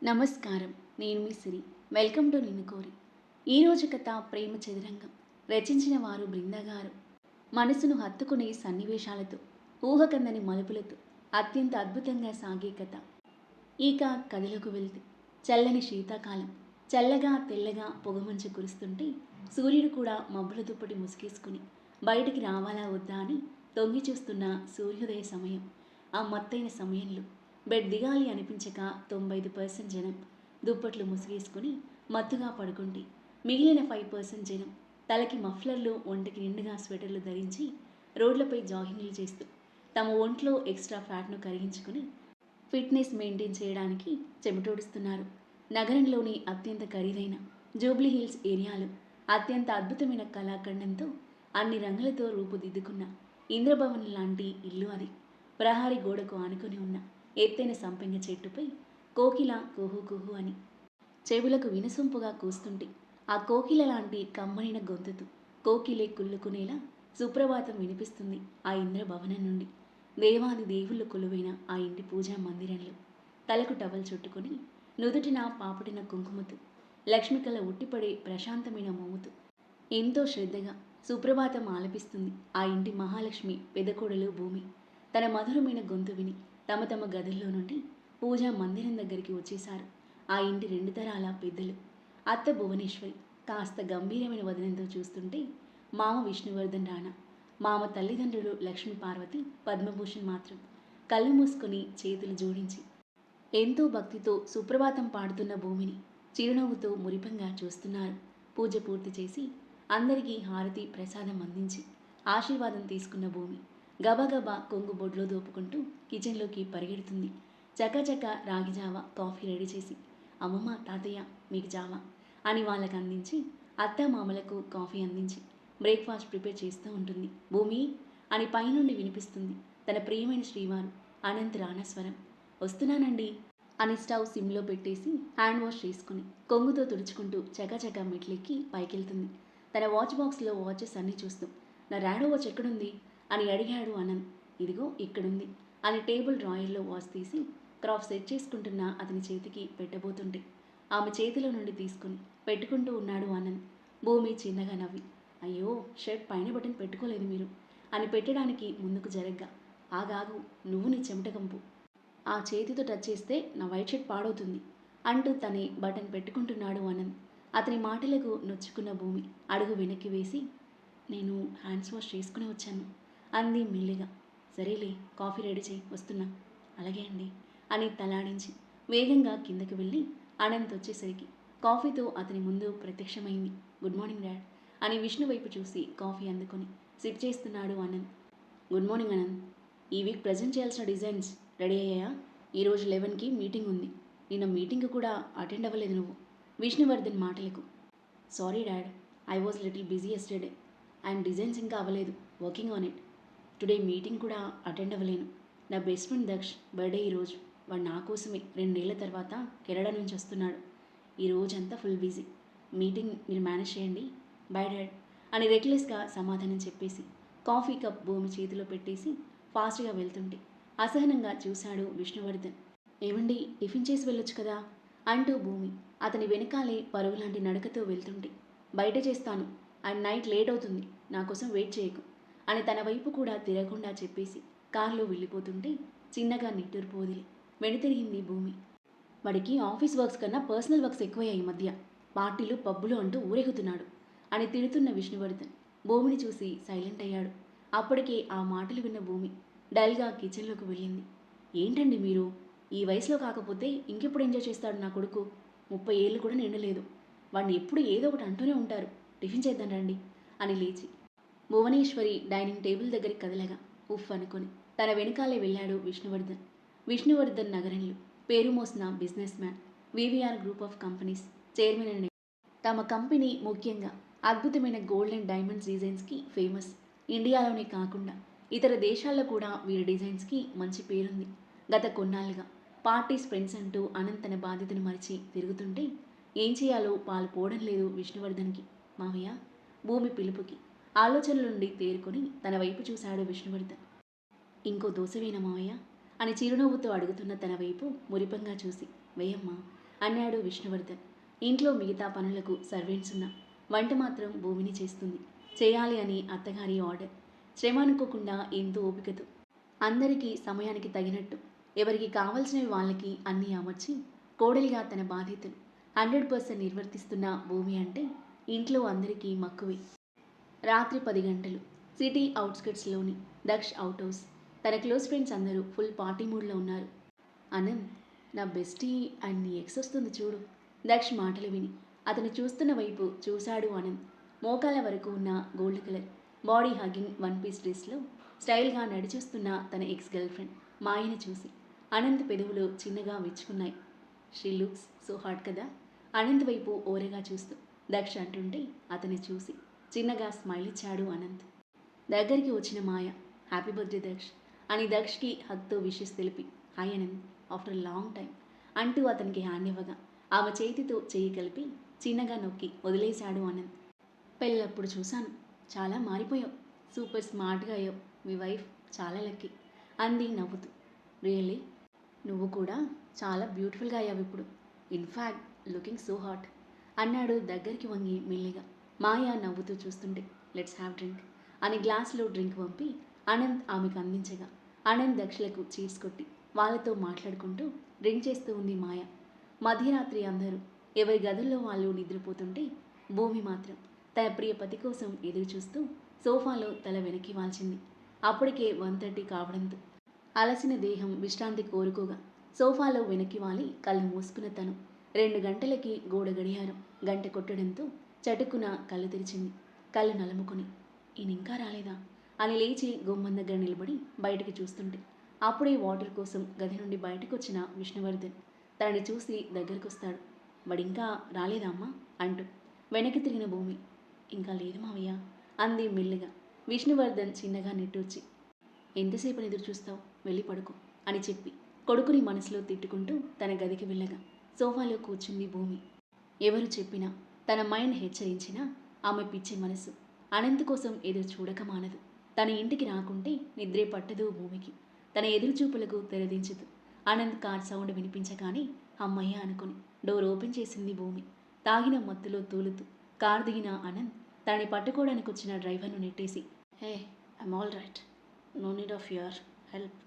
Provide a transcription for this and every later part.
నమస్కారం. నేను మీ సిరి. Welcome to నిన్ను కోరి. ఈరోజు కథ ప్రేమ చదురంగం. రచించిన వారు బృందా గారు. మనసును హత్తుకునే సన్నివేశాలతో, ఊహకందని మలుపులతో అత్యంత అద్భుతంగా సాగే కథ. ఇక కథలోకి వెళ్తే, చల్లని శీతాకాలం. చల్లగా తెల్లగా పొగమంచు కురుస్తుంటే సూర్యుడు కూడా మబ్బుల దుప్పటి ముసుగేసుకుని బయటికి రావాలా వద్దా అని తొంగి చూస్తున్న సూర్యోదయ సమయం. ఆ మత్తైన సమయంలో బెడ్ దిగాలి అనిపించక 95% జనం దుప్పట్లు ముసుగేసుకుని మత్తుగా పడుకుంటే, మిగిలిన 5% జనం తలకి మఫ్లర్లు, ఒంటికి నిండుగా స్వెటర్లు ధరించి రోడ్లపై జాగింగ్లు చేస్తూ తమ ఒంట్లో ఎక్స్ట్రా ఫ్యాట్ను కరిగించుకుని ఫిట్నెస్ మెయింటైన్ చేయడానికి చెమటోడుస్తున్నారు. నగరంలోని అత్యంత ఖరీదైన జూబ్లీ హిల్స్ ఏరియాలో అత్యంత అద్భుతమైన కళాఖండంతో అన్ని రంగులతో రూపుదిద్దుకున్న ఇంద్రభవన్ లాంటి ఇల్లు అది. ప్రహారీ గోడకు ఆనుకొని ఉన్న ఎత్తైన సంపెంగ చెట్టుపై కోకిల కుహు కుహు అని చెవులకు వినసొంపుగా కూస్తుంటే, ఆ కోకిల లాంటి కమ్మనైన గొంతుతో కోకిలే కుళ్ళుకునేలా సుప్రభాతం వినిపిస్తుంది ఆ ఇంద్రభవనం నుండి. దేవాది దేవుళ్ళు కొలువైన ఆ ఇంటి పూజా మందిరంలో తలకు టవల్ చుట్టుకొని, నుదుటిన పాపటిన కుంకుమతో, లక్ష్మికల ఉట్టిపడే ప్రశాంతమైన మోముతో ఎంతో శ్రద్ధగా సుప్రభాతం ఆలపిస్తుంది ఆ ఇంటి మహాలక్ష్మి పెదకోడలు భూమి. తన మధురమైన గొంతు విని తమ తమ గదుల్లో నుండి పూజా మందిరం దగ్గరికి వచ్చేశారు ఆ ఇంటి 2 తరాల పెద్దలు. అత్త భువనేశ్వరి కాస్త గంభీరమైన వదనంతో చూస్తుంటే, మామ విష్ణువర్ధన్ రాణా, మామ తల్లిదండ్రులు లక్ష్మీ పార్వతి పద్మభూషణ్ మాత్రం కళ్ళు మూసుకొని చేతులు జోడించి ఎంతో భక్తితో సుప్రభాతం పాడుతున్న భూమిని చిరునవ్వుతో మురిపంగా చూస్తున్నారు. పూజ పూర్తి చేసి అందరికీ హారతి ప్రసాదం అందించి ఆశీర్వాదం తీసుకున్న భూమి గబగబా కొంగు బొడ్లో దోపుకుంటూ కిచెన్లోకి పరిగెడుతుంది. చకచక రాగి జావా కాఫీ రెడీ చేసి, అమ్మమ్మ తాతయ్య మీకు జావా అని వాళ్ళకి అందించి, అత్త మామలకు కాఫీ అందించి బ్రేక్ఫాస్ట్ ప్రిపేర్ చేస్తూ ఉంటుంది. భూమి అని పైనుండి వినిపిస్తుంది తన ప్రియమైన శ్రీవారు అనంత్ రాణస్వరం. వస్తున్నానండి అని స్టవ్ సిమ్లో పెట్టేసి హ్యాండ్ వాష్ చేసుకుని కొంగుతో తుడుచుకుంటూ చకచక మెట్లెక్కి పైకెళ్తుంది. తన వాచ్ బాక్స్లో వాచెస్ అన్నీ చూస్తూ, నా ర్యాడో వాచ్ ఎక్కడుంది అని అడిగాడు అనంత్. ఇదిగో ఇక్కడుంది అని టేబుల్ డ్రాయర్లో వాచ్ తీసి క్రాఫ్ సెట్ చేసుకుంటున్న అతని చేతికి పెట్టబోతుంటే, ఆమె చేతిలో నుండి తీసుకుని పెట్టుకుంటూ ఉన్నాడు అనంత్. భూమి చిన్నగా నవ్వి, అయ్యో షర్ట్ పైన బటన్ పెట్టుకోలేదు మీరు అని పెట్టడానికి ముందుకు జరగ్గా, ఆగాగు నువ్వు నీ చెమట కంపు, ఆ చేతితో టచ్ చేస్తే నా వైట్ షర్ట్ పాడవుతుంది అంటూ తనే బటన్ పెట్టుకుంటున్నాడు అనంత్. అతని మాటలకు నొచ్చుకున్న భూమి అడుగు వెనక్కి వేసి, నేను హ్యాండ్స్ వాష్ చేసుకుని వచ్చాను అంది మెల్లిగా. సరేలే కాఫీ రెడీ చేయి, వస్తున్నా. అలాగే అండి అని తలాడించి వేగంగా కిందకి వెళ్ళి అనంత్ వచ్చేసరికి కాఫీతో అతని ముందు ప్రత్యక్షమైంది. గుడ్ మార్నింగ్ డాడ్ అని విష్ణు వైపు చూసి కాఫీ అందుకొని సిప్ చేస్తున్నాడు అనంత్. Good morning Anant. ఈ వీక్ ప్రజెంట్ చేయాల్సిన డిజైన్స్ రెడీ అయ్యాయా? ఈరోజు 11కి మీటింగ్ ఉంది. నిన్న మీటింగ్ కూడా అటెండ్ అవ్వలేదు నువ్వు. విష్ణువర్ధన్ మాటలకు, sorry dad, I was little busy yesterday and designs ఇంకా అవ్వలేదు, working on it. Today meeting కూడా అటెండ్ అవ్వలేను. నా బెస్ట్ ఫ్రెండ్ దక్ష్ బర్త్డే ఈరోజు. వాడు నా కోసమే 2 ఏళ్ల తర్వాత కెనడా నుంచి వస్తున్నాడు. ఈ రోజంతా ఫుల్ బిజీ. మీటింగ్ మీరు మేనేజ్ చేయండి, బై డాడ్ అని రెక్లెస్గా సమాధానం చెప్పేసి కాఫీ కప్ భూమి చేతిలో పెట్టేసి ఫాస్ట్గా వెళ్తుంటే అసహనంగా చూశాడు విష్ణువర్ధన్. ఏమండి టిఫిన్ చేసి వెళ్ళొచ్చు కదా అంటూ భూమి అతని వెనకాలే పరుగులాంటి నడకతో వెళ్తుంటే, బయట చేస్తాను అండ్ నైట్ లేట్ అవుతుంది, నా కోసం వెయిట్ చేయకు అని తన వైపు కూడా తిరగకుండా చెప్పేసి కారులో వెళ్ళిపోతుంటే చిన్నగా నిట్టూర్పు వదిలి వెనుతిరిగింది భూమి. వాడికి ఆఫీస్ వర్క్స్ కన్నా పర్సనల్ వర్క్స్ ఎక్కువయ్యాయి ఈ మధ్య, పార్టీలు పబ్బులు అంటూ ఊరెగుతున్నాడు అని తిడుతున్న విష్ణువర్ధన్ భూమిని చూసి సైలెంట్ అయ్యాడు. అప్పటికే ఆ మాటలు విన్న భూమి డల్గా కిచెన్లోకి వెళ్ళింది. ఏంటండి మీరు, ఈ వయసులో కాకపోతే ఇంకెప్పుడు ఎంజాయ్ చేస్తాడు నా కొడుకు? 30 ఏళ్ళు కూడా నిండలేదు. వాడిని ఎప్పుడు ఏదో ఒకటి అంటూనే ఉంటారు. టిఫిన్ చేద్దాం రండి అని లేచి భువనేశ్వరి డైనింగ్ టేబుల్ దగ్గరికి కదలగా ఉఫ్ అనుకొని తన వెనకాలే వెళ్ళాడు విష్ణువర్ధన్. విష్ణువర్ధన్ నగరంలో పేరు మోసిన business man, VVR group of companies chairman అనే తమ కంపెనీ ముఖ్యంగా అద్భుతమైన గోల్డ్ అండ్ డైమండ్స్ డిజైన్స్కి ఫేమస్. ఇండియాలోనే కాకుండా ఇతర దేశాల్లో కూడా వీరి డిజైన్స్కి మంచి పేరుంది. గత కొన్నాళ్ళుగా పార్టీస్ ఫ్రెండ్స్ అంటూ అనంత్ తన బాధ్యతను మరిచి తిరుగుతుంటే ఏం చేయాలో పాలు పోవడం లేదు విష్ణువర్ధన్కి. మావయ్య భూమి పిలుపుకి ఆలోచనల నుండి తేరుకొని తన వైపు చూశాడు విష్ణువర్ధన్. ఇంకో దోశ వేనా మావయ్య అని చిరునవ్వుతో అడుగుతున్న తన వైపు మురిపంగా చూసి, వేయమ్మా అన్నాడు విష్ణువర్ధన్. ఇంట్లో మిగతా పనులకు సర్వెంట్స్ ఉన్నా వంట మాత్రం భూమిని చేస్తుంది. చేయాలి అని అత్తగారి ఆర్డర్. శ్రమ అనుకోకుండా ఎంతో ఓపికతో అందరికీ సమయానికి తగినట్టు ఎవరికి కావలసినవి వాళ్ళకి అన్నీ అమర్చి కోడలిగా తన బాధ్యతలు 100% నిర్వర్తిస్తున్న భూమి అంటే ఇంట్లో అందరికీ మక్కువే. రాత్రి 10 గంటలు. సిటీ అవుట్స్కట్స్లోని దక్ష్ అవుట్ హౌస్. తన క్లోజ్ ఫ్రెండ్స్ అందరూ ఫుల్ పార్టీ మూడ్లో ఉన్నారు. అనంత్, నా బెస్టీ అండ్ నీ ఎక్స్ వస్తుంది చూడు. దక్ష్ మాటలు విని అతను చూస్తున్న వైపు చూశాడు అనంత్. మోకాల వరకు ఉన్న gold colour body hugging one piece డ్రెస్లో స్టైల్గా నడిచొస్తున్న తన ఎక్స్ గర్ల్ ఫ్రెండ్ మాయని చూసి అనంత్ పెదవులు చిన్నగా విచ్చుకున్నాయి. షీ లుక్స్ సో హాట్ కదా. అనంత్ వైపు ఓరగా చూస్తూ దక్ష్ అంటుంటే అతన్ని చూసి చిన్నగా స్మైల్ ఇచ్చాడు అనంత్. దగ్గరికి వచ్చిన మాయ హ్యాపీ బర్త్డే దక్ష్ అని దక్ష్కి హగ్తో విషెస్ తెలిపి hi Anant after long time అంటూ అతనికి హ్యాండ్ ఇవ్వగా ఆమె చేతితో చేయి కలిపి చిన్నగా నొక్కి వదిలేశాడు అనంత్. పెళ్ళప్పుడు చూశాను, చాలా మారిపోయావు, సూపర్ స్మార్ట్గా అయ్యావు, మీ వైఫ్ చాలా లక్కీ అంది నవ్వుతూ. రియల్లీ, నువ్వు కూడా చాలా బ్యూటిఫుల్గా అయ్యావు ఇప్పుడు, ఇన్ఫ్యాక్ట్ లుకింగ్ సో హాట్ అన్నాడు దగ్గరికి వంగి మెల్లిగా. మాయా నవ్వుతూ చూస్తుంటే లెట్స్ హ్యావ్ డ్రింక్ అని గ్లాస్లో డ్రింక్ పంపి అనంత్ ఆమెకు అందించగా అనంత్ దక్షలకు చీర్స్ కొట్టి వాళ్ళతో మాట్లాడుకుంటూ డ్రింక్ చేస్తూ ఉంది మాయ. మధ్యరాత్రి అందరూ ఎవరి గదుల్లో వాళ్ళు నిద్రపోతుంటే భూమి మాత్రం తన ప్రియ పతి కోసం ఎదురు చూస్తూ సోఫాలో తల వెనక్కి వాల్చింది. అప్పటికే 1:30 కావడంతో అలసిన దేహం విశ్రాంతి కోరుకోగా సోఫాలో వెనక్కి వాలి కళ్ళు మూసుకున్న తను 2 గంటలకి గోడ గడియారం గంట కొట్టడంతో చటుక్కున కళ్ళు తెరిచింది. కళ్ళు నలుముకొని ఈయనింకా రాలేదా అని లేచి గుమ్మం దగ్గర నిలబడి బయటికి చూస్తుంటే అప్పుడే వాటర్ కోసం గది నుండి బయటకు వచ్చిన విష్ణువర్ధన్ తనని చూసి దగ్గరకొస్తాడు. వాడింకా రాలేదా అమ్మా అంటూ వెనక్కి తిరిగిన భూమి ఇంకా లేదు మావయ్య అంది మెల్లిగా. విష్ణువర్ధన్ చిన్నగా నిట్టూర్చి ఎంతసేపు ఎదురు చూస్తావు, వెళ్ళి పడుకో అని చెప్పి కొడుకుని మనసులో తిట్టుకుంటూ తన గదికి వెళ్ళగా సోఫాలో కూర్చుంది భూమి. ఎవరు చెప్పినా తన మైండ్ హెచ్చరించినా ఆమె పిచ్చి మనసు అనంత్ కోసం ఎదురు చూడక మానదు. తన ఇంటికి రాకుంటే నిద్రే పట్టదు భూమికి. తన ఎదురుచూపులకు తెరదించదు. అనంత్ కార్ సౌండ్ వినిపించగానే అమ్మయ్య అనుకుని డోర్ ఓపెన్ చేసింది భూమి. తాగిన మత్తులో తూలుతూ కార్ దిగిన అనంత్ తనని పట్టుకోవడానికి వచ్చిన డ్రైవర్ను నెట్టేసి hey I'm all right, no need of your help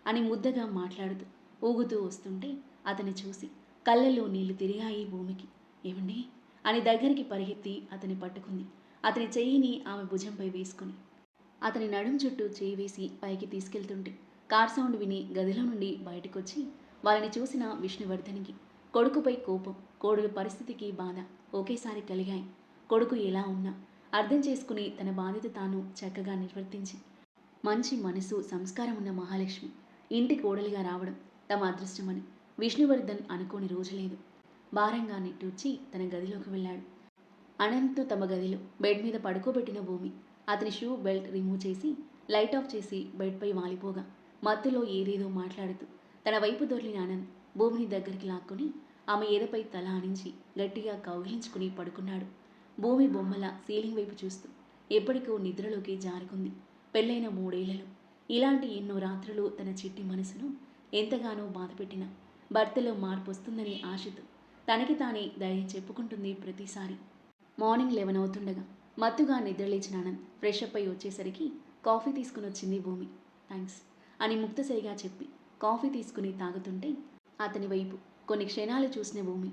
అని ముద్దగా మాట్లాడుతూ ఊగుతూ వస్తుంటే అతన్ని చూసి కళ్ళల్లో నీళ్లు తిరిగాయి భూమికి. ఏమండి అని దగ్గరికి పరిగెత్తి అతని పట్టుకుంది. అతని చెయ్యిని ఆమె భుజంపై వేసుకుని అతని నడుం చుట్టూ చేయి వేసి పైకి తీసుకెళ్తుంటే కార్ సౌండ్ విని గదిలో నుండి బయటకొచ్చి వాళ్ళని చూసిన విష్ణువర్ధన్కి కొడుకుపై కోపం, కోడలు పరిస్థితికి బాధ ఒకేసారి కలిగాయి. కొడుకు ఎలా ఉన్నా అర్థం చేసుకుని తన బాధ్యత తాను చక్కగా నిర్వర్తించి మంచి మనసు సంస్కారం ఉన్న మహాలక్ష్మి ఇంటి కోడలిగా రావడం తమ అదృష్టమని విష్ణువర్ధన్ అనుకోని రోజు లేదు. భారంగా నిట్టూర్చి తన గదిలోకి వెళ్ళాడు. అనంత్ తమ గదిలో బెడ్ మీద పడుకోబెట్టిన భూమి అతని షూ బెల్ట్ రిమూవ్ చేసి లైట్ ఆఫ్ చేసి బెడ్పై వాలిపోగా మత్తులో ఏదేదో మాట్లాడుతూ తన వైపు దొర్లిన అనంత్ భూమిని దగ్గరికి లాక్కొని ఆమె ఎదపై తల ఆనించి గట్టిగా కౌగిలించుకుని పడుకున్నాడు. భూమి బొమ్మల సీలింగ్ వైపు చూస్తూ ఎప్పటికో నిద్రలోకి జారుకుంది. పెళ్ళైన 3 ఏళ్లలో ఇలాంటి ఎన్నో రాత్రులు తన చిట్టి మనసును ఎంతగానో బాధపెట్టిన భర్తలో మార్పు వస్తుందనే ఆశతో తనకి తానే ధైర్యం చెప్పుకుంటుంది ప్రతిసారి. మార్నింగ్ 11 అవుతుండగా మత్తుగా నిద్రలేచిన అనంత్ ఫ్రెష్ అప్ అయి వచ్చేసరికి కాఫీ తీసుకుని వచ్చింది భూమి. థ్యాంక్స్ అని ముక్తసరిగా చెప్పి కాఫీ తీసుకుని తాగుతుంటే అతని వైపు కొన్ని క్షణాలు చూసిన భూమి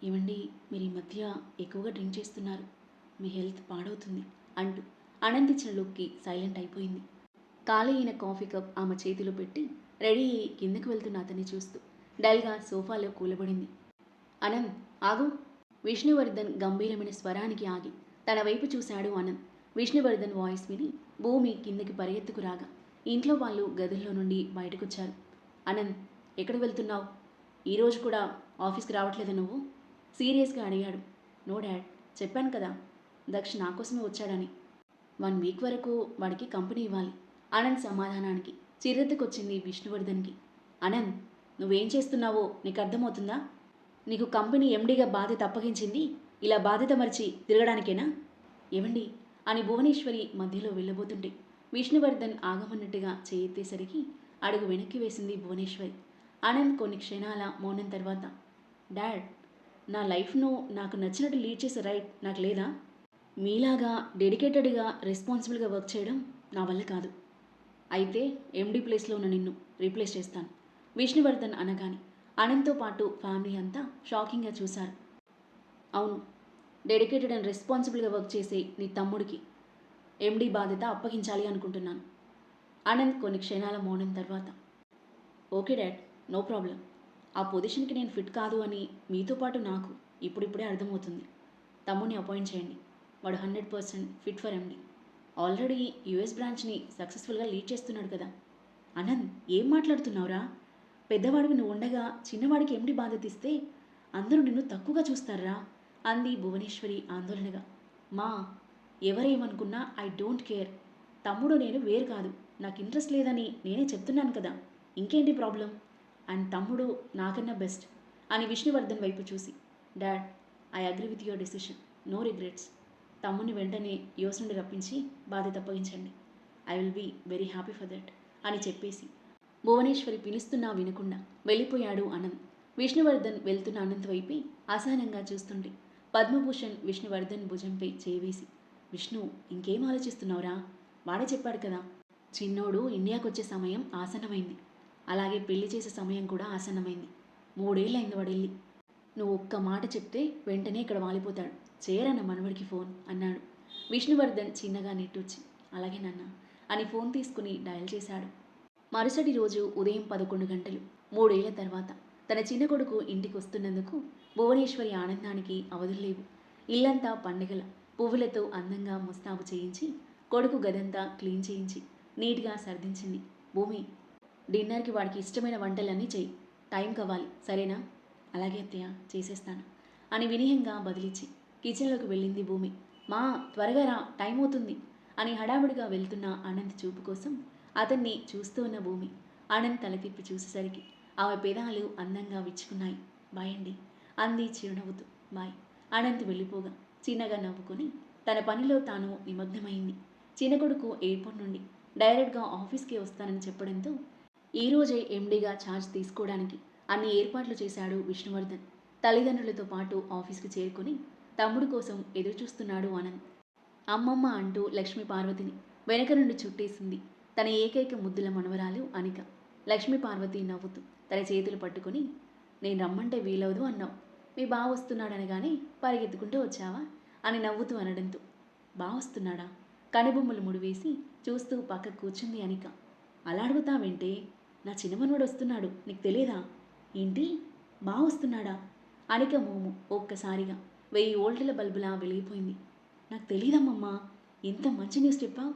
ఏమండి మీరు ఈ మధ్య ఎక్కువగా డ్రింక్ చేస్తున్నారు, మీ హెల్త్ పాడవుతుంది అంటూ అనంత్ ఇచ్చిన లుక్కి సైలెంట్ అయిపోయింది. ఖాళీ అయిన కాఫీ కప్ ఆమె చేతిలో పెట్టి రెడీ అయ్యి కిందకు వెళ్తున్న అతన్ని చూస్తూ డల్గా సోఫాలో కూలబడింది. అనంత్ ఆగు. విష్ణువర్ధన్ గంభీరమైన స్వరానికి ఆగి తన వైపు చూశాడు అనంత్. విష్ణువర్ధన్ వాయిస్ విని భూమి కిందకి పరిగెత్తుకు రాగా ఇంట్లో వాళ్ళు గదుల్లో నుండి బయటకొచ్చారు. అనంత్ ఎక్కడ వెళ్తున్నావు, ఈరోజు కూడా ఆఫీస్కి రావట్లేదా నువ్వు సీరియస్గా అడిగాడు. నో డాడ్, చెప్పాను కదా దక్ష్ నా కోసమే వచ్చాడని. 1 వీక్ వరకు వాడికి కంపెనీ ఇవ్వాలి. అనంత్ సమాధానానికి చిరెత్తుకొచ్చింది విష్ణువర్ధన్కి. అనంత్ నువ్వేం చేస్తున్నావో నీకు అర్థమవుతుందా? నీకు కంపెనీ ఎండీగా బాధ్యత అప్పగించింది ఇలా బాధ్యత మరిచి తిరగడానికేనా? ఏమండి అని భువనేశ్వరి మధ్యలో వెళ్ళబోతుంటే విష్ణువర్ధన్ ఆగమన్నట్టుగా చేయెత్తేసరికి అడుగు వెనక్కి వేసింది భువనేశ్వరి. అనంత్ కొన్ని క్షణాల మౌనం తర్వాత డాడ్, నా లైఫ్ను నాకు నచ్చినట్టు లీడ్ చేసే రైట్ నాకు లేదా? మీలాగా డెడికేటెడ్గా రెస్పాన్సిబుల్గా వర్క్ చేయడం నా వల్ల కాదు. అయితే ఎండీ ప్లేస్లో ఉన్న నిన్ను రీప్లేస్ చేస్తాను, విష్ణువర్ధన్ అనగానే అనంత్తో పాటు ఫ్యామిలీ అంతా షాకింగ్గా చూశారు. అవును, డెడికేటెడ్ అండ్ రెస్పాన్సిబుల్గా వర్క్ చేసే నీ తమ్ముడికి ఎండీ బాధ్యత అప్పగించాలి అనుకుంటున్నాను. అనంత్ కొన్ని క్షణాల మౌనం తర్వాత, ఓకే డాడ్, నో ప్రాబ్లం. ఆ పొజిషన్కి నేను ఫిట్ కాదు అని మీతో పాటు నాకు ఇప్పుడిప్పుడే అర్థమవుతుంది. తమ్ముడిని అపాయింట్ చేయండి. వాడు 100% fit for MD. Already US బ్రాంచ్ని సక్సెస్ఫుల్గా లీడ్ చేస్తున్నాడు కదా. అనంత్, ఏం మాట్లాడుతున్నావురా? పెద్దవాడివి నువ్వు ఉండగా చిన్నవాడికి ఎండి బాధ్యత ఇస్తే అందరూ నిన్ను తక్కువగా చూస్తారా? అంది భువనేశ్వరి ఆందోళనగా. మా, ఎవరేమనుకున్నా ఐ డోంట్ కేర్. తమ్ముడు నేను వేరు కాదు. నాకు ఇంట్రెస్ట్ లేదని నేనే చెప్తున్నాను కదా. ఇంకేంటి ప్రాబ్లం? అండ్ తమ్ముడు నాకన్నా బెస్ట్ అని విష్ణువర్ధన్ వైపు చూసి, dad, I agree with your decision, no regrets. తమ్ముని వెంటనే యుఎస్ నుండి రప్పించి బాధ్యత అప్పగించండి. I will be very happy for that అని చెప్పేసి భువనేశ్వరి పిలుస్తున్నా వినకుండా వెళ్ళిపోయాడు అనంత్. విష్ణువర్ధన్ వెళ్తున్న అనంత్ వైపే అసహనంగా చూస్తుంటే పద్మభూషణ్ విష్ణువర్ధన్ భుజంపై చేవేసి, విష్ణు, ఇంకేం ఆలోచిస్తున్నావురా? వాడే చెప్పాడు కదా, చిన్నోడు ఇండియాకు వచ్చే సమయం ఆసన్నమైంది. అలాగే పెళ్లి చేసే సమయం కూడా ఆసన్నమైంది. 3 ఏళ్ళైంది వాడెళ్ళి. నువ్వు ఒక్క మాట చెప్తే వెంటనే ఇక్కడ వాలిపోతాడు. చేయరన్న మనవడికి ఫోన్ అన్నాడు. విష్ణువర్ధన్ చిన్నగా నిట్టూర్చి, అలాగే నాన్న అని ఫోన్ తీసుకుని డయల్ చేశాడు. మరుసటి రోజు ఉదయం 11 గంటలు. 3 ఏళ్ల తర్వాత తన చిన్న కొడుకు ఇంటికి వస్తున్నందుకు భువనేశ్వరి ఆనందానికి అవధుల్లేవు. ఇల్లంతా పండుగల పువ్వులతో అందంగా ముస్తాబు చేయించి, కొడుకు గదంతా క్లీన్ చేయించి నీట్గా సర్దించింది. భూమి, డిన్నర్కి వాడికి ఇష్టమైన వంటలన్నీ చెయ్యి. టైం కావాలి, సరేనా? అలాగే అత్తయ్య, చేసేస్తాను అని వినయంగా బదిలిచ్చి కిచెన్లోకి వెళ్ళింది భూమి. మా, త్వరగా రా, టైం అవుతుంది అని హడావుడిగా వెళ్తున్న అనంత్ చూపు కోసం అతన్ని చూస్తూ ఉన్న భూమి అనంత్ తల తిప్పి చూసేసరికి ఆమె పెదాలు అందంగా విచ్చుకున్నాయి. బాయ్ అండి అంది చిరునవ్వుతూ. బాయ్. అనంత్ వెళ్ళిపోగా చిన్నగా నవ్వుకొని తన పనిలో తాను నిమగ్నమైంది. చిన్న కొడుకు ఎయిర్పోర్ట్ నుండి డైరెక్ట్గా ఆఫీస్కి వస్తానని చెప్పడంతో ఈరోజే ఎండీగా ఛార్జ్ తీసుకోవడానికి అన్ని ఏర్పాట్లు చేశాడు విష్ణువర్ధన్. తల్లిదండ్రులతో పాటు ఆఫీస్కి చేరుకొని తమ్ముడు కోసం ఎదురుచూస్తున్నాడు అనంత్. అమ్మమ్మ అంటూ లక్ష్మీ పార్వతిని వెనక నుండి చుట్టేసింది తన ఏకైక ముద్దుల మనవరాలు అనిక. లక్ష్మీ పార్వతి నవ్వుతూ తన చేతులు పట్టుకొని, నేను రమ్మంటే వీలవదు అన్నావు, మీ బావ వస్తున్నాడనగానే పరిగెత్తుకుంటూ వచ్చావా అని నవ్వుతూ అనడంతో, బావ వస్తున్నాడా? కనుబొమ్మలు ముడివేసి చూస్తూ పక్క కూర్చుంది అనిక. అలా అడుగుతావేంటే? నా చిన్నమనవాడు వస్తున్నాడు, నీకు తెలియదా? ఏంటి, బావ వస్తున్నాడా? అనిక మోము ఒక్కసారిగా 1000 వోల్టుల బల్బులా వెలిగిపోయింది. నాకు తెలియదమ్మమ్మా, ఇంత మంచి న్యూస్ చెప్పావు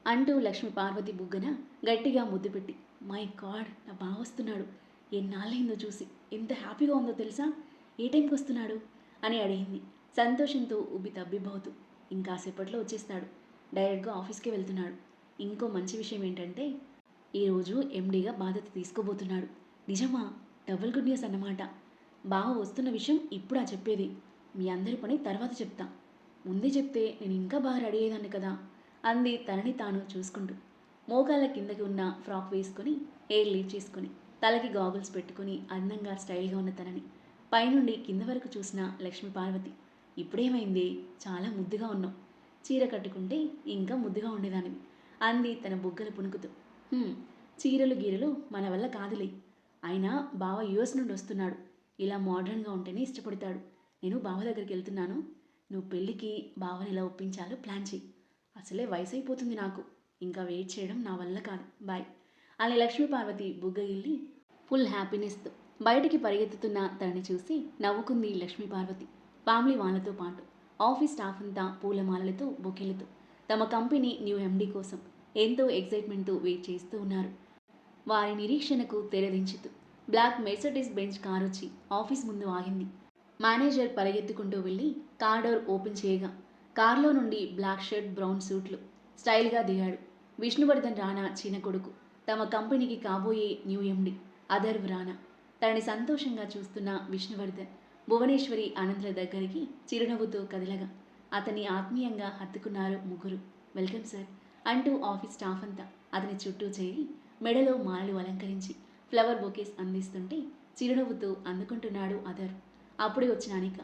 అంటూ లక్ష్మి పార్వతి బుగ్గన గట్టిగా ముద్దు పెట్టి, మై గాడ్, నా బావ వస్తున్నాడు, ఎన్నాళ్ళైందో చూసి, ఎంత హ్యాపీగా ఉందో తెలుసా? ఏ టైంకి వస్తున్నాడు అని అడిగింది సంతోషంతో ఉబ్బి తబ్బిబ్బవుతూ. ఇంకాసేపట్లో వచ్చేస్తాడు, డైరెక్ట్గా ఆఫీస్కే వెళ్తున్నాడు. ఇంకో మంచి విషయం ఏంటంటే ఈరోజు ఎండీగా బాధ్యత తీసుకోబోతున్నాడు. నిజమా? డబుల్ గుడ్ న్యూస్ అన్నమాట. బావ వస్తున్న విషయం ఇప్పుడా చెప్పేది? మీ అందరి పని తర్వాత చెప్తా, ముందే చెప్తే నేను ఇంకా బాగా రెడీ అయ్యేదాన్ని కదా అంది తనని తాను చూసుకుంటూ. మోకాళ్ళ కిందకి ఉన్న ఫ్రాక్ వేసుకొని హెయిర్ లీవ్ చేసుకుని తలకి గాగుల్స్ పెట్టుకుని అందంగా స్టైల్గా ఉన్న తనని పైనుండి కింద వరకు చూసిన లక్ష్మీ పార్వతి, ఇప్పుడేమైంది, చాలా ముద్దుగా ఉన్నావు, చీర కట్టుకుంటే ఇంకా ముద్దుగా ఉండేదానివి అంది తన బుగ్గలు పుణుకుతూ. చీరలు గీరలు మన వల్ల కాదులే, అయినా బావ యుఎస్ నుండి వస్తున్నాడు, ఇలా మోడర్న్గా ఉంటేనే ఇష్టపడతాడు. నేను బావ దగ్గరికి వెళ్తున్నాను, నువ్వు పెళ్ళికి బావని ఎలా ఒప్పించాలో ప్లాన్ చెయ్యి. అసలే వయసు అయిపోతుంది నాకు, ఇంకా వెయిట్ చేయడం నా వల్ల కాదు, బాయ్ అని లక్ష్మీ పార్వతి బుగ్గ గిల్లి ఫుల్ హ్యాపీనెస్తో బయటికి పరిగెత్తుతున్న తనని చూసి నవ్వుకుంది లక్ష్మీ పార్వతి. ఫ్యామిలీ వాళ్ళతో పాటు ఆఫీస్ స్టాఫ్ అంతా పూలమాలలతో బొకేలతో తమ కంపెనీ న్యూ ఎండీ కోసం ఎంతో ఎక్సైట్మెంట్తో వెయిట్ చేస్తూ ఉన్నారు. వారి నిరీక్షణకు తెరదించుతూ బ్లాక్ మెర్సిడీస్ బెంచ్ కారు వచ్చి ఆఫీస్ ముందు ఆగింది. మేనేజర్ పరిగెత్తుకుంటూ వెళ్ళి కార్ డోర్ ఓపెన్ చేయగా కారులో నుండి బ్లాక్ షర్ట్ బ్రౌన్ సూట్లు స్టైల్గా దిగాడు విష్ణువర్ధన్ రాణా చిన్న కొడుకు, తమ కంపెనీకి కాబోయే న్యూ ఎండి అథర్వ్ రాణా. తనని సంతోషంగా చూస్తున్న విష్ణువర్ధన్ భువనేశ్వరి అనంతుల దగ్గరికి చిరునవ్వుతో కదలగా అతన్ని ఆత్మీయంగా హత్తుకున్నారు ముగ్గురు. వెల్కమ్ సార్ అంటూ ఆఫీస్ స్టాఫ్ అంతా అతని చుట్టూ చేరి మెడలో మాలలు అలంకరించి ఫ్లవర్ బొకేస్ అందిస్తుంటే చిరునవ్వుతో అందుకుంటున్నాడు అథర్వ్. అప్పుడే వచ్చిన అనిక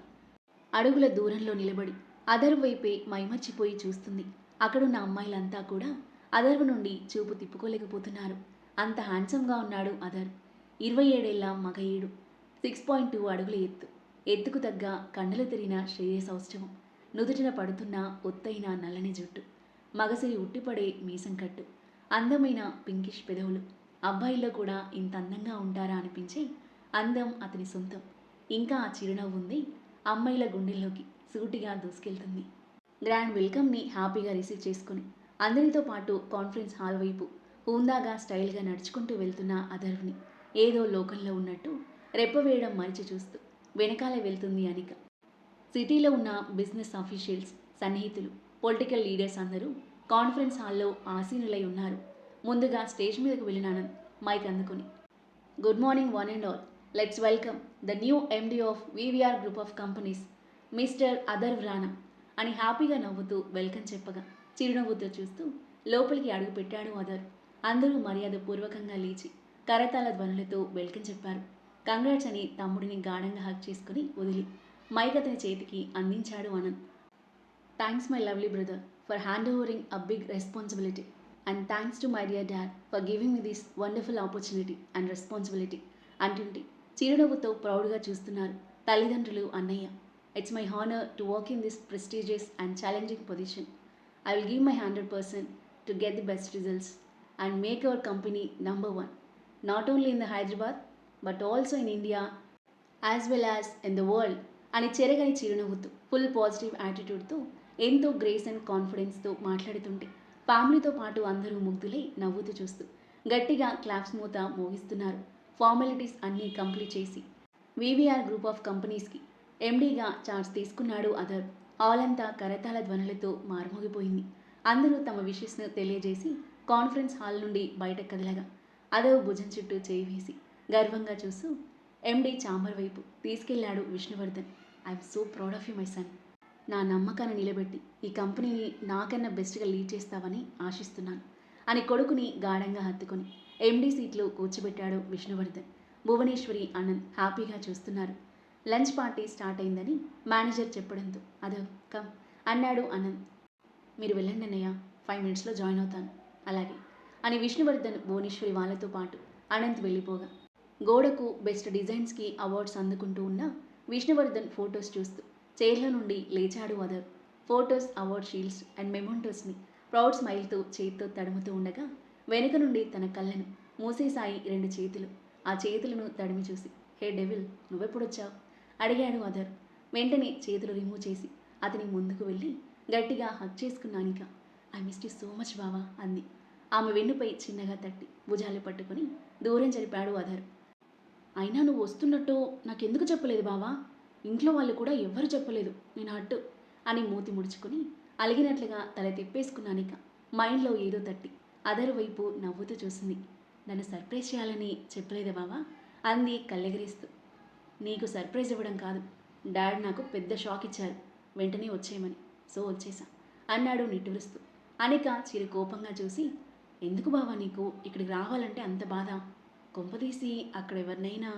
అడుగుల దూరంలో నిలబడి అదర్ వైపే మైమర్చిపోయి చూస్తుంది. అక్కడున్న అమ్మాయిలంతా కూడా అదర్వ్ నుండి చూపు తిప్పుకోలేకపోతున్నారు. అంత హ్యాండ్సమ్గా ఉన్నాడు అదర్. 27 ఏళ్ల మగ 6.2 అడుగుల ఎత్తు. ఎత్తుకు తగ్గ కండలు తిరిగిన శ్రేయసౌష్ఠవం. నుదుటిన పడుతున్న ఒత్తైన నల్లని జుట్టు. మగసిరి ఉట్టిపడే మీసం కట్టు. అందమైన పింకిష్ పెదవులు. అబ్బాయిల్లో కూడా ఇంత అందంగా ఉంటారా అనిపించే అందం అతని సొంతం. ఇంకా ఆ చిరునవ్వు ఉంది అమ్మాయిల గుండెల్లోకి సూటిగా దూసుకెళ్తుంది. గ్రాండ్ వెల్కమ్ని హ్యాపీగా రిసీవ్ చేసుకుని అందరితో పాటు కాన్ఫరెన్స్ హాల్ వైపు హుందాగా స్టైల్గా నడుచుకుంటూ వెళ్తున్న అదర్వ్ని ఏదో లోకంలో ఉన్నట్టు రెప్పవేయడం మరిచి చూస్తూ వెనకాల వెళ్తుంది అనిక. సిటీలో ఉన్న బిజినెస్ ఆఫీషియల్స్, సన్నిహితులు, పొలిటికల్ లీడర్స్ అందరూ కాన్ఫరెన్స్ హాల్లో ఆసీనులై ఉన్నారు. ముందుగా స్టేజ్ మీదకు వెళ్ళిన ఆనంద్ మైక్ అందుకొని, good morning one and all. Let's welcome the new MD of VVR group of companies, mister Adharv Rana అని హ్యాపీగా నవ్వుతూ వెల్కమ్ చెప్పగా చిరునవ్వుతో చూస్తూ లోపలికి అడుగు పెట్టాడు అదర్. అందరూ మర్యాదపూర్వకంగా లేచి కరతాళ ధ్వనులతో వెల్కమ్ చెప్పారు. కంగ్రాట్స్ అని తమ్ముడిని గాఢంగా హక్ చేసుకుని వదిలి మైక్ అతని చేతికి అందించాడు Anand. Thanks my lovely brother for hand overing a big responsibility and thanks to my dear dad for giving me this wonderful opportunity and responsibility అంటుంటే చిరునవ్వుతో ప్రౌడ్గా చూస్తున్నారు తల్లిదండ్రులు, అన్నయ్య. It's my honour to work in this prestigious and challenging position. I will give my 100% to get the best results and make our company number one, not only in the Hyderabad but also in India as well as in the world అని చెరగని చిరునవ్వుతూ full positive యాటిట్యూడ్తో ఎంతో grace and కాన్ఫిడెన్స్తో మాట్లాడుతుంటే ఫ్యామిలీతో పాటు అందరూ ముగ్ధులై నవ్వుతూ చూస్తూ గట్టిగా క్లాప్స్ మూత మోగిస్తున్నారు. ఫార్మాలిటీస్ అన్నీ కంప్లీట్ చేసి వివిఆర్ గ్రూప్ ఆఫ్ కంపెనీస్కి ఎండీగా ఛార్జ్ తీసుకున్నాడు అదర్. హాలంతా కరతాళ ధ్వనులతో మారుమోగిపోయింది. అందరూ తమ విషెస్ను తెలియజేసి కాన్ఫరెన్స్ హాల్ నుండి బయటకు కదలగా అదవ్ భుజం చుట్టూ చేయి వేసి గర్వంగా చూస్తూ ఎండీ ఛాంబర్ వైపు తీసుకెళ్లాడు Vishnuvardhan. I'm so proud of you my son. నా నమ్మకాన్ని నిలబెట్టి ఈ కంపెనీని నాకన్నా బెస్ట్గా లీడ్ చేస్తావని ఆశిస్తున్నాను అని కొడుకుని గాఢంగా హత్తుకొని ఎండీ సీట్లో కూర్చోబెట్టాడు విష్ణువర్ధన్. భువనేశ్వరి, ఆనంద్ హ్యాపీగా చూస్తున్నారు. లంచ్ పార్టీ స్టార్ట్ అయిందని మేనేజర్ చెప్పడంతో అదవ్ కమ్ అన్నాడు ఆనంద్. మీరు వెళ్ళండి అన్నయ్య, 5 మినిట్స్లో జాయిన్ అవుతాను. అలాగే అని విష్ణువర్ధన్, భువనేశ్వరి వాళ్ళతో పాటు అనంత్ వెళ్ళిపోగా గోడకు బెస్ట్ డిజైన్స్కి అవార్డ్స్ అందుకుంటూ ఉన్న విష్ణువర్ధన్ ఫొటోస్ చూస్తూ చైర్ల నుండి లేచాడు Adhar. Photos, award shields and మెమోంటోస్ని ప్రౌడ్ స్మైల్తో చేతితో తడుముతూ ఉండగా వెనుక నుండి తన కళ్ళను మూసేశాయి 2 చేతులు. ఆ చేతులను తడిమి చూసి, హే డెవిల్, నువ్వెప్పుడొచ్చావు అడిగాడు అదర్. వెంటనే చేతులు రిమూవ్ చేసి అతని ముందుకు వెళ్ళి గట్టిగా హక్ చేసుకున్న Anika, I missed you so much బావా అంది. ఆమె వెన్నుపై చిన్నగా తట్టి భుజాలు పట్టుకుని దూరం జరిపాడు అదర్. అయినా నువ్వు వస్తున్నట్టు నాకెందుకు చెప్పలేదు బావా? ఇంట్లో వాళ్ళు కూడా ఎవ్వరు చెప్పలేదు, నేను హట్టు అని మూతి ముడుచుకుని అలిగినట్లుగా తల తిప్పేసుకున్న అనిక మైండ్లో ఏదో తట్టి అదర్ వైపు నవ్వుతూ చూసింది. నన్ను సర్ప్రైజ్ చేయాలని చెప్పలేదా బావా అంది కళ్ళెగరేస్తూ. నీకు సర్ప్రైజ్ ఇవ్వడం కాదు, డాడ్ నాకు పెద్ద షాక్ ఇచ్చారు వెంటనే వచ్చేయమని, సో వచ్చేసా అన్నాడు నిట్టూరుస్తూ. అనిక చిరు కోపంగా చూసి, ఎందుకు బావా నీకు ఇక్కడికి రావాలంటే అంత బాధ? కొంపదీసి అక్కడ ఎవరినైనా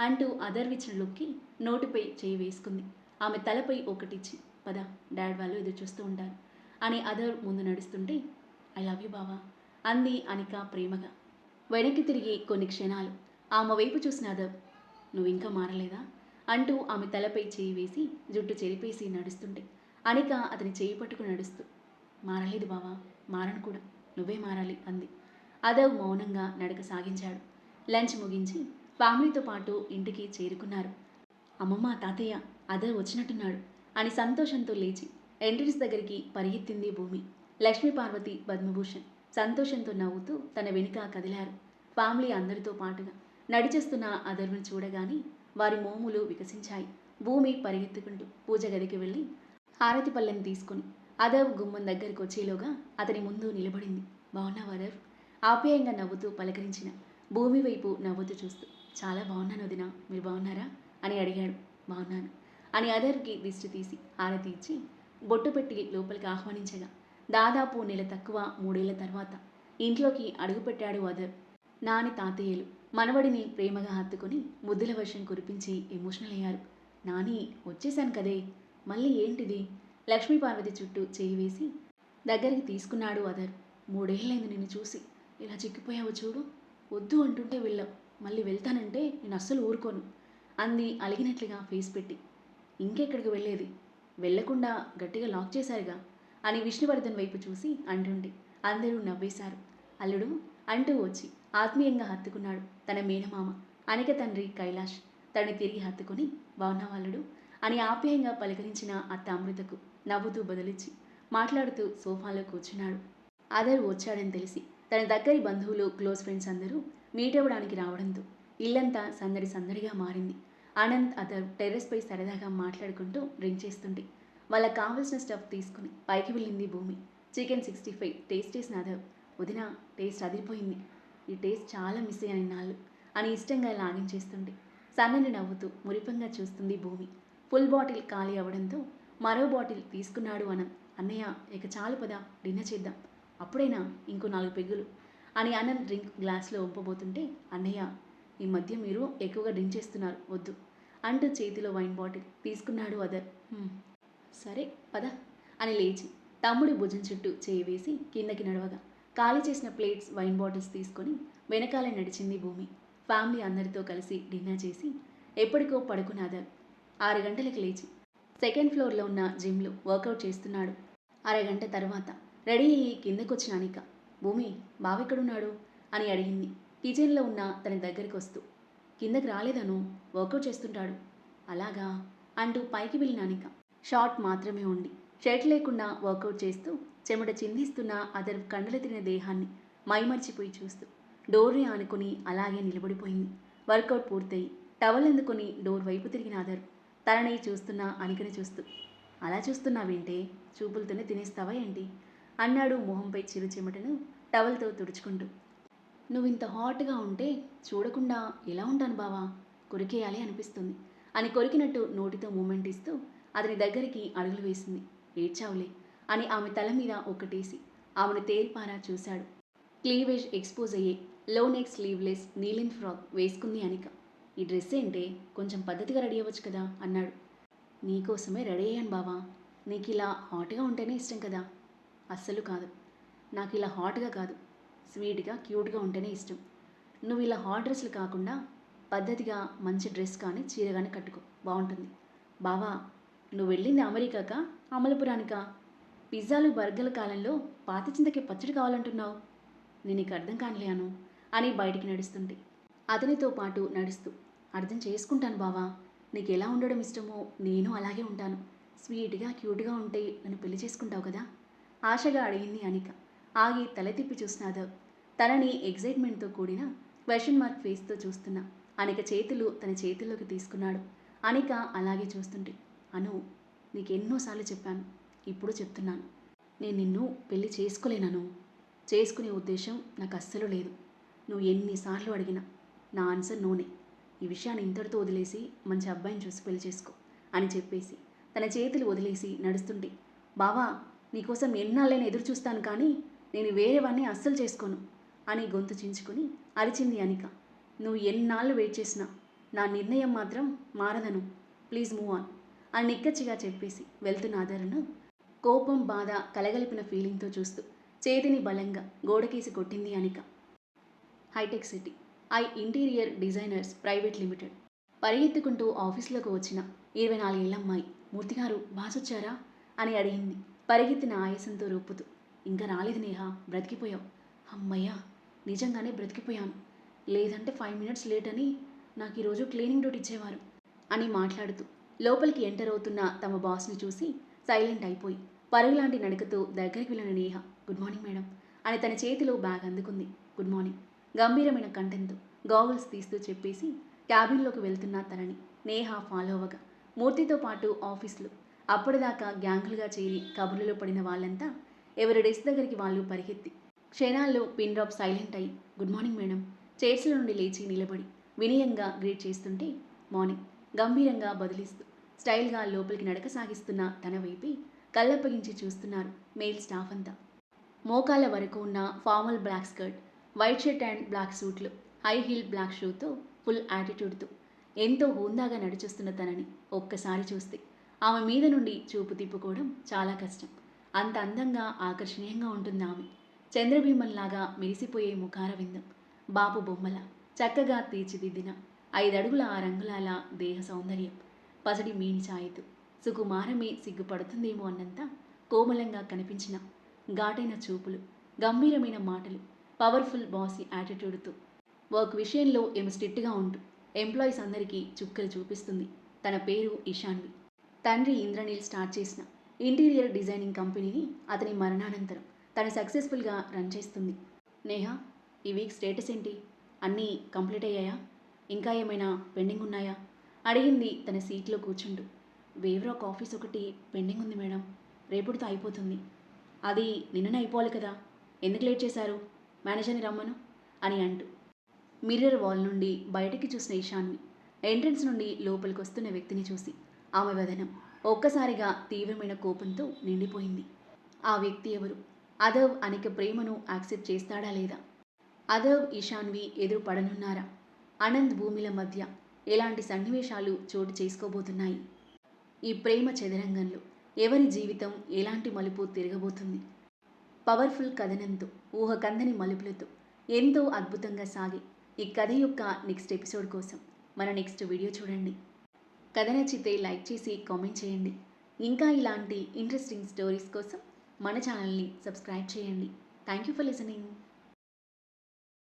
అంటూ అదర్విచ్చిన లుక్కి నోటిపై చేయి వేసుకుంది. ఆమె తలపై ఒకటిచ్చి, పద డాడ్ వాళ్ళు ఎదురు చూస్తూ ఉంటారు అని అదర్ ముందు నడుస్తుంటే, ఐ లవ్ యూ బావా అంది అనిక ప్రేమగా. వెనక్కి తిరిగి కొన్ని క్షణాలు ఆమె వైపు చూసిన అదర్, నువ్వు ఇంకా మారలేదా అంటూ ఆమె తలపై చేయి వేసి జుట్టు చెరిపేసి నడుస్తుంటే అనిక అతని చేయి పట్టుకు నడుస్తూ, మారలేదు బావా, మారను కూడా, నువ్వే మారాలి అంది. అదవ్ మౌనంగా నడక సాగించాడు. లంచ్ ముగించి ఫ్యామిలీతో పాటు ఇంటికి చేరుకున్నారు. అమ్మమ్మ, తాతయ్య, అదవ్ వచ్చినట్టున్నాడు అని సంతోషంతో లేచి ఎంట్రన్స్ దగ్గరికి పరిగెత్తింది భూమి. లక్ష్మీ పార్వతి, పద్మభూషణ్ సంతోషంతో నవ్వుతూ తన వెనుక కదిలారు. ఫ్యామిలీ అందరితో పాటుగా నడిచేస్తున్న అదర్ను చూడగానే వారి మోములు వికసించాయి. భూమి పరిగెత్తుకుంటూ పూజ గదికి వెళ్ళి హారతి పళ్ళెని తీసుకుని అదవ్ గుమ్మం దగ్గరికి వచ్చేలోగా అతని ముందు నిలబడింది. బాగున్నావా అదవ్? ఆప్యాయంగా నవ్వుతూ పలకరించిన భూమి వైపు నవ్వుతూ చూస్తూ, చాలా బాగున్నాను వదినా, మీరు బాగున్నారా అని అడిగాడు. బాగున్నాను అని అదర్కి దిష్టి తీసి హారతి ఇచ్చి బొట్టు పెట్టి లోపలికి ఆహ్వానించగా దాదాపు నెల తక్కువ 3 ఏళ్ల తర్వాత ఇంట్లోకి అడుగుపెట్టాడు అదర్. నాని తాతయ్యలు మనవడిని ప్రేమగా హత్తుకొని ముద్దుల వర్షం కురిపించి ఎమోషనల్ అయ్యారు. నాని వచ్చేశాను కదే, మళ్ళీ ఏంటిది? లక్ష్మీపార్వతి చుట్టూ చేయి వేసి దగ్గరికి తీసుకున్నాడు అదర్. 3 ఏళ్ళైంది నిన్ను చూసి, ఇలా చిక్కిపోయావు చూడు. వద్దు అంటుంటే వెళ్ళావు, మళ్ళీ వెళ్తానంటే నేను అస్సలు ఊరుకోను అంది అలిగినట్లుగా ఫేస్ పెట్టి. ఇంకెక్కడికి వెళ్ళేది? వెళ్లకుండా గట్టిగా లాక్ చేశారుగా అని విష్ణువర్ధన్ వైపు చూసి అంటుంటే అందరూ నవ్వేశారు. అల్లుడు అంటూ వచ్చి ఆత్మీయంగా హత్తుకున్నాడు తన మేనమామ అనిక తండ్రి కైలాష్. తనని తిరిగి హత్తుకుని బాగున్నావా అల్లుడు అని ఆప్యాయంగా పలకరించిన అత్త అమృతకు నవ్వుతూ బదులిచ్చి మాట్లాడుతూ సోఫాలో కూర్చున్నాడు. అదర్ వచ్చాడని తెలిసి తన దగ్గరి బంధువులు, క్లోజ్ ఫ్రెండ్స్ అందరూ మీట్ అవ్వడానికి రావడంతో ఇల్లంతా సందడి సందడిగా మారింది. ఆనంద్ అదర్ టెర్రస్పై సరదాగా మాట్లాడుకుంటూ డ్రింక్ చేస్తుంటే వాళ్ళకి కావలసిన స్టఫ్ తీసుకుని పైకి వెళ్ళింది భూమి. చికెన్ 65 టేస్ట్ చేసిన అదర్, వదిన టేస్ట్ అదిరిపోయింది, ఈ టేస్ట్ చాలా మిస్ అయ్యాను ఇన్నాళ్ళు అని ఇష్టంగా లాగించేస్తుంటే సన్నని నవ్వుతూ మురిపంగా చూస్తుంది భూమి. ఫుల్ బాటిల్ ఖాళీ అవ్వడంతో మరో బాటిల్ తీసుకున్నాడు అనంత్. అన్నయ్య ఇక చాలు పద, డిన్నర్ చేద్దాం, అప్పుడైనా ఇంకో 4 పెగ్గులు అని అనంత్ డ్రింక్ గ్లాస్లో వంపబోతుంటే అన్నయ్య ఈ మధ్య మీరు ఎక్కువగా డ్రింక్ చేస్తున్నారు, వద్దు అంటూ చేతిలో వైన్ బాటిల్ తీసుకున్నాడు అదర్. సరే పద అని లేచి తమ్ముడి భుజం చుట్టూ చేయి వేసి కిందకి నడవగా ఖాళీ చేసిన ప్లేట్స్, వైన్ బాటిల్స్ తీసుకొని వెనకాలే నడిచింది భూమి. ఫ్యామిలీ అందరితో కలిసి డిన్నర్ చేసి ఎప్పటికో పడుకున్న అదర్ 6 గంటలకు లేచి సెకండ్ ఫ్లోర్లో ఉన్న జిమ్లో వర్కౌట్ చేస్తున్నాడు. అరగంట తర్వాత రెడీ అయ్యి కిందకొచ్చిన అనిక, భూమి బావెక్కడున్నాడు అని అడిగింది కిచెన్లో ఉన్న తన దగ్గరికి వస్తూ. కిందకి రాలేదను, వర్కౌట్ చేస్తుంటాడు. అలాగా అంటూ పైకి వెళ్ళిన అనిక షార్ట్ మాత్రమే ఉండి షర్ట్ లేకుండా వర్కౌట్ చేస్తూ చెమట చిందిస్తున్న అదర్ కండలెత్తిన దేహాన్ని మైమర్చిపోయి చూస్తూ డోర్ని ఆనుకుని అలాగే నిలబడిపోయింది. వర్కౌట్ పూర్తయి టవల్ అందుకొని డోర్ వైపు తిరిగిన అదర్ తనని చూస్తున్న అనికని చూస్తూ, అలా చూస్తున్నావేంటే, చూపులతోనే తినేస్తావా ఏంటి అన్నాడు మొహంపై చిరు చెమటను టవల్తో తుడుచుకుంటూ. నువ్వు ఇంత హాట్గా ఉంటే చూడకుండా ఎలా ఉంటాను బావా, కొరికేయాలి అనిపిస్తుంది అని కొరికినట్టు నోటితో మూమెంట్ ఇస్తూ అతని దగ్గరికి అడుగులు వేసింది. ఏడ్చావులే అని ఆమె తల మీద ఒక్కటేసి ఆమెను తేరిపారా చూశాడు. క్లీవేజ్ ఎక్స్పోజ్ అయ్యే లో నెక్ స్లీవ్లెస్ నీలిన్ ఫ్రాక్ వేసుకుంది అనిక. ఈ డ్రెస్ ఏంటే, కొంచెం పద్ధతిగా రెడీ అవ్వచ్చు కదా అన్నాడు. నీకోసమే రెడీ అయ్యాను బావా, నీకు ఇలా హాట్గా ఉంటేనే ఇష్టం కదా. అస్సలు కాదు, నాకు ఇలా హాట్గా కాదు, స్వీట్గా క్యూట్గా ఉంటేనే ఇష్టం. నువ్వు ఇలా హాట్ డ్రెస్లు కాకుండా పద్ధతిగా మంచి డ్రెస్ కానీ చీర కానీ కట్టుకో, బాగుంటుంది. బావా నువ్వు వెళ్ళింది అమెరికాకా అమలపురానికా? పిజ్జాలు బర్గర్ల కాలంలో పాత చింతకి పచ్చడి కావాలంటున్నావు, నేను నీకు అర్థం కానిలేను అని బయటికి నడుస్తుంటే అతనితో పాటు నడుస్తూ, అర్థం చేసుకుంటాను బావా, నీకు ఎలా ఉండడం ఇష్టమో నేను అలాగే ఉంటాను. స్వీట్గా క్యూట్గా ఉంటే నన్ను పెళ్లి చేసుకుంటావు కదా ఆశగా అడిగింది అనిక. ఆగి తల తిప్పి చూసిన అదర్ తనని ఎగ్జైట్మెంట్తో కూడిన క్వశ్చన్ మార్క్ ఫేస్తో చూస్తున్న అనిక చేతులు తన చేతుల్లోకి తీసుకున్నాడు. అనిక అలాగే చూస్తుంటే, అను నీకు ఎన్నోసార్లు చెప్పాను, ఇప్పుడు చెప్తున్నాను, నేను నిన్ను పెళ్లి చేసుకోలేనను. చేసుకునే ఉద్దేశం నాకు అస్సలు లేదు. నువ్వు ఎన్నిసార్లు అడిగినా నా ఆన్సర్ నోనే. ఈ విషయాన్ని ఇంతటితో వదిలేసి మంచి అబ్బాయిని చూసి పెళ్లి చేసుకో అని చెప్పేసి తన చేతులు వదిలేసి నడుస్తుంటే, బావా నీకోసం ఎన్నాళ్ళైనా ఎదురు చూస్తాను కానీ నేను వేరేవాడిని అస్సలు చేసుకోను అని గొంతు చించుకొని అరిచింది అనిక. నువ్వు ఎన్నాళ్ళు వెయిట్ చేసినా నా నిర్ణయం మాత్రం మారదను, ప్లీజ్ మూవ్ ఆన్ అని నిక్కచ్చిగా చెప్పేసి వెళ్తున్న ఆదరను కోపం, బాధ కలగలిపిన ఫీలింగ్తో చూస్తూ చేతిని బలంగా గోడకేసి కొట్టింది Anika. Hitech city I interior designers private limited. పరిగెత్తుకుంటూ ఆఫీసులోకి వచ్చిన 24 ఏళ్ల అమ్మాయి, మూర్తిగారు బాసొచ్చారా అని అడిగింది పరిగెత్తిన ఆయాసంతో రూపుతూ. ఇంకా రాలేదు నేహా, బ్రతికిపోయావు. అమ్మయ్యా, నిజంగానే బ్రతికిపోయాను, లేదంటే 5 మినిట్స్ లేట్ అని నాకు ఈరోజు క్లీనింగ్ డ్యూటీ ఇచ్చేవారు అని మాట్లాడుతూ లోపలికి ఎంటర్ అవుతున్న తమ బాస్ని చూసి సైలెంట్ అయిపోయి పరుగులాంటి నడకతో దగ్గరికి వెళ్ళిన నేహ, గుడ్ మార్నింగ్ మేడం అని తన చేతిలో బ్యాగ్ అందుకుంది. గుడ్ మార్నింగ్ గంభీరమైన కంఠంతో గాగుల్స్ తీస్తూ చెప్పేసి క్యాబిన్లోకి వెళ్తున్న తనని నేహ ఫాలో అవ్వగా మూర్తితో పాటు ఆఫీస్లో అప్పటిదాకా గ్యాంగులుగా చేరి కబుర్లలో పడిన వాళ్ళంతా ఎవరి డెస్క్ దగ్గరికి వాళ్ళు పరిగెత్తి క్షణాల్లో పిన్ డ్రాప్ సైలెంట్ అయ్యి గుడ్ మార్నింగ్ మేడం చైర్స్లో నుండి లేచి నిలబడి వినయంగా గ్రీట్ చేస్తుంటే మార్నింగ్ గంభీరంగా బదిలిస్తూ స్టైల్గా లోపలికి నడక సాగిస్తున్న తన వైపే కళ్ళప్పగించి చూస్తున్నారు మెయిల్ స్టాఫ్ అంతా. మోకాళ్ళ వరకు ఉన్న formal black skirt, white shirt and black సూట్లు, హై హీల్ బ్లాక్ షూతో ఫుల్ యాటిట్యూడ్తో ఎంతో హుందాగా నడిచొస్తున్న తనని ఒక్కసారి చూస్తే ఆమె మీద నుండి చూపు తిప్పుకోవడం చాలా కష్టం. అంత అందంగా ఆకర్షణీయంగా ఉంటుంది ఆమె. చంద్రబింబంలాగా మెరిసిపోయే ముఖార విందం, బాపు బొమ్మల చక్కగా తీర్చిదిద్దిన 5 అడుగుల 6 అంగుళాల దేహ సౌందర్యం, పసడి మీని ఛాయతో సుకుమారమే సిగ్గుపడుతుందేమో అన్నంత కోమలంగా కనిపించిన ఘాటైన చూపులు, గంభీరమైన మాటలు, పవర్ఫుల్ బాసీ యాటిట్యూడ్తో వర్క్ విషయంలో ఏమో స్ట్రిక్ట్గా ఉంటూ ఎంప్లాయీస్ అందరికీ చుక్కలు చూపిస్తుంది. తన పేరు ఇషాన్వి. తండ్రి ఇంద్రనీల్ స్టార్ట్ చేసిన ఇంటీరియర్ డిజైనింగ్ కంపెనీని అతని మరణానంతరం తను సక్సెస్ఫుల్గా రన్ చేస్తుంది. నేహా, ఈ వీక్ స్టేటస్ ఏంటి? అన్నీ కంప్లీట్ అయ్యాయా? ఇంకా ఏమైనా పెండింగ్ ఉన్నాయా? అడిగింది తన సీట్లో కూర్చుంటూ. వేవ్రాక్ ఆఫీస్ ఒకటి పెండింగ్ ఉంది మేడం, రేపుటితో అయిపోతుంది. అది నిన్ననే అయిపోవాలి కదా, ఎందుకు లేట్ చేశారు? మేనేజర్ని రమ్మను అని అంటూ మిర్రర్ వాల్ నుండి బయటికి చూసిన ఇషాన్వి ఎంట్రన్స్ నుండి లోపలికి వస్తున్న వ్యక్తిని చూసి ఆమె వదనం ఒక్కసారిగా తీవ్రమైన కోపంతో నిండిపోయింది. ఆ వ్యక్తి ఎవరు? అదవ్ అనిక ప్రేమను యాక్సెప్ట్ చేస్తాడా లేదా? అదవ్ ఇషాన్వి ఎదురు పడనున్నారా? అనంత్ భూమిల మధ్య ఎలాంటి సన్నివేశాలు చోటు చేసుకోబోతున్నాయి? ఈ ప్రేమ చదరంగంలో ఎవరి జీవితం ఎలాంటి మలుపు తిరగబోతుంది? పవర్ఫుల్ కథనంతో, ఊహకందని మలుపులతో ఎంతో అద్భుతంగా సాగే ఈ కథ యొక్క నెక్స్ట్ ఎపిసోడ్ కోసం మన నెక్స్ట్ వీడియో చూడండి. కథ నచ్చితే లైక్ చేసి కామెంట్ చేయండి. ఇంకా ఇలాంటి ఇంట్రెస్టింగ్ స్టోరీస్ కోసం మన ఛానల్ని సబ్స్క్రైబ్ చేయండి. Thank you for listening.